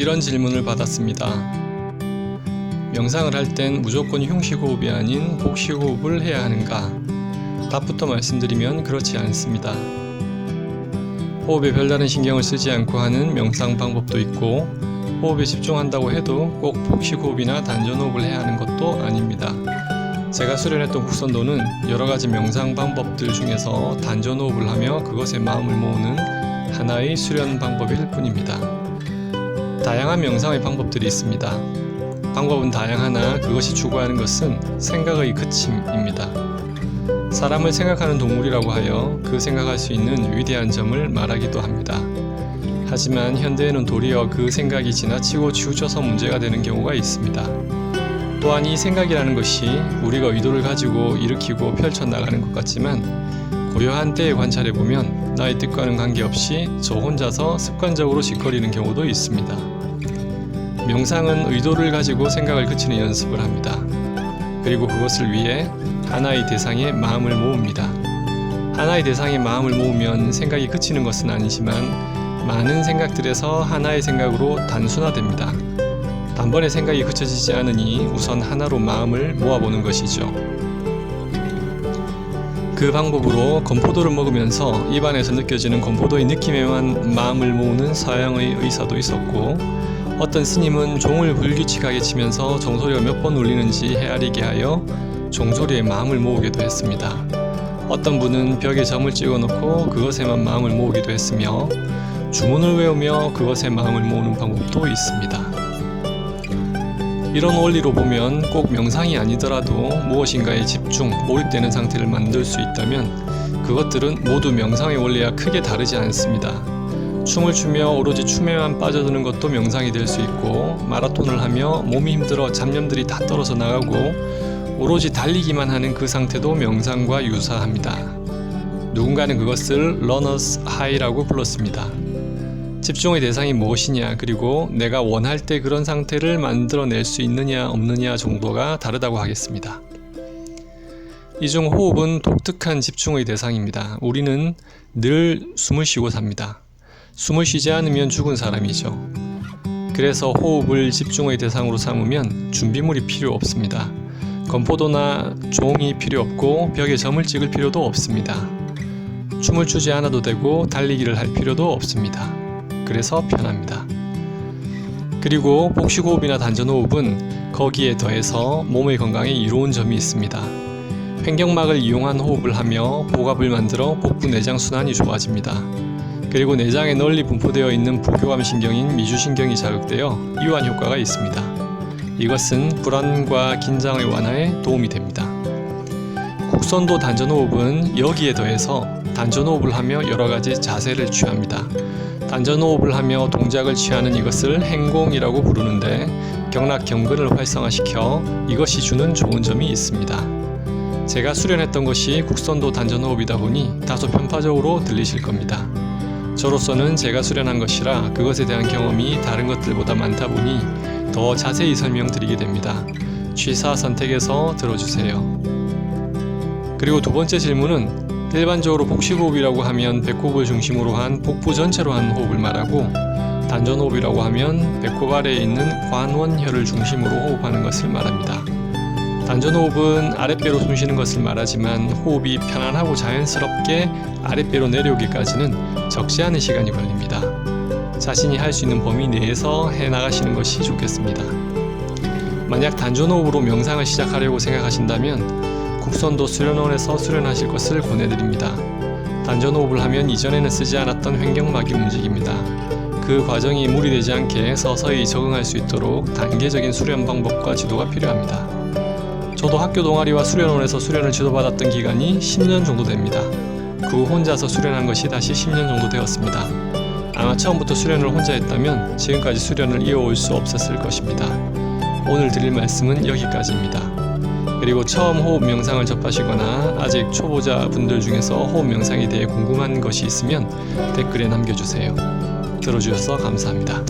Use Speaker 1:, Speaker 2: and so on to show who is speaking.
Speaker 1: 이런 질문을 받았습니다. 명상을 할 땐 무조건 흉식호흡이 아닌 복식호흡을 해야 하는가? 답부터 말씀드리면 그렇지 않습니다. 호흡에 별다른 신경을 쓰지 않고 하는 명상 방법도 있고, 호흡에 집중한다고 해도 꼭 복식호흡이나 단전호흡을 해야 하는 것도 아닙니다. 제가 수련했던 국선도는 여러가지 명상 방법들 중에서 단전호흡을 하며 그것에 마음을 모으는 하나의 수련 방법일 뿐입니다. 다양한 명상의 방법들이 있습니다. 방법은 다양하나 그것이 추구하는 것은 생각의 그침입니다. 사람을 생각하는 동물이라고 하여 그 생각할 수 있는 위대한 점을 말하기도 합니다. 하지만 현대에는 도리어 그 생각이 지나치고 치우쳐서 문제가 되는 경우가 있습니다. 또한 이 생각이라는 것이 우리가 의도를 가지고 일으키고 펼쳐나가는 것 같지만 고요한 때에 관찰해보면 나의 뜻과는 관계없이 저 혼자서 습관적으로 짓거리는 경우도 있습니다. 명상은 의도를 가지고 생각을 그치는 연습을 합니다. 그리고 그것을 위해 하나의 대상에 마음을 모읍니다. 하나의 대상에 마음을 모으면 생각이 그치는 것은 아니지만 많은 생각들에서 하나의 생각으로 단순화됩니다. 단번에 생각이 그쳐지지 않으니 우선 하나로 마음을 모아보는 것이죠. 그 방법으로 건포도를 먹으면서 입안에서 느껴지는 건포도의 느낌에만 마음을 모으는 서양의 의사도 있었고, 어떤 스님은 종을 불규칙하게 치면서 종소리가 몇 번 울리는지 헤아리게 하여 종소리에 마음을 모으기도 했습니다. 어떤 분은 벽에 점을 찍어놓고 그것에만 마음을 모으기도 했으며, 주문을 외우며 그것에 마음을 모으는 방법도 있습니다. 이런 원리로 보면 꼭 명상이 아니더라도 무엇인가에 집중, 몰입되는 상태를 만들 수 있다면 그것들은 모두 명상의 원리와 크게 다르지 않습니다. 춤을 추며 오로지 춤에만 빠져드는 것도 명상이 될 수 있고, 마라톤을 하며 몸이 힘들어 잡념들이 다 떨어져 나가고 오로지 달리기만 하는 그 상태도 명상과 유사합니다. 누군가는 그것을 러너스 하이라고 불렀습니다. 집중의 대상이 무엇이냐, 그리고 내가 원할 때 그런 상태를 만들어낼 수 있느냐 없느냐 정도가 다르다고 하겠습니다. 이 중 호흡은 독특한 집중의 대상입니다. 우리는 늘 숨을 쉬고 삽니다. 숨을 쉬지 않으면 죽은 사람이죠. 그래서 호흡을 집중의 대상으로 삼으면 준비물이 필요 없습니다. 건포도나 종이 필요 없고 벽에 점을 찍을 필요도 없습니다. 춤을 추지 않아도 되고 달리기를 할 필요도 없습니다. 그래서 편합니다. 그리고 복식호흡이나 단전호흡은 거기에 더해서 몸의 건강에 이로운 점이 있습니다. 횡격막을 이용한 호흡을 하며 복압을 만들어 복부 내장 순환이 좋아집니다. 그리고 내장에 널리 분포되어 있는 부교감 신경인 미주신경이 자극되어 이완 효과가 있습니다. 이것은 불안과 긴장의 완화에 도움이 됩니다. 국선도 단전호흡은 여기에 더해서 단전호흡을 하며 여러가지 자세를 취합니다. 단전호흡을 하며 동작을 취하는 이것을 행공이라고 부르는데, 경락경근을 활성화시켜 이것이 주는 좋은 점이 있습니다. 제가 수련했던 것이 국선도 단전호흡이다 보니 다소 편파적으로 들리실 겁니다. 저로서는 제가 수련한 것이라 그것에 대한 경험이 다른 것들보다 많다 보니 더 자세히 설명드리게 됩니다. 취사 선택해서 들어주세요. 그리고 두 번째 질문은, 일반적으로 복식호흡이라고 하면 배꼽을 중심으로 한 복부 전체로 하는 호흡을 말하고, 단전호흡이라고 하면 배꼽 아래에 있는 관원혈을 중심으로 호흡하는 것을 말합니다. 단전호흡은 아랫배로 숨쉬는 것을 말하지만 호흡이 편안하고 자연스럽게 아랫배로 내려오기까지는 적지 않은 시간이 걸립니다. 자신이 할 수 있는 범위 내에서 해나가시는 것이 좋겠습니다. 만약 단전호흡으로 명상을 시작하려고 생각하신다면 국선도 수련원에서 수련하실 것을 권해드립니다. 단전호흡을 하면 이전에는 쓰지 않았던 횡격막이 움직입니다. 그 과정이 무리되지 않게 서서히 적응할 수 있도록 단계적인 수련 방법과 지도가 필요합니다. 저도 학교 동아리와 수련원에서 수련을 지도받았던 기간이 10년 정도 됩니다. 그 후 혼자서 수련한 것이 다시 10년 정도 되었습니다. 아마 처음부터 수련을 혼자 했다면 지금까지 수련을 이어올 수 없었을 것입니다. 오늘 드릴 말씀은 여기까지입니다. 그리고 처음 호흡 명상을 접하시거나 아직 초보자 분들 중에서 호흡 명상에 대해 궁금한 것이 있으면 댓글에 남겨주세요. 들어주셔서 감사합니다.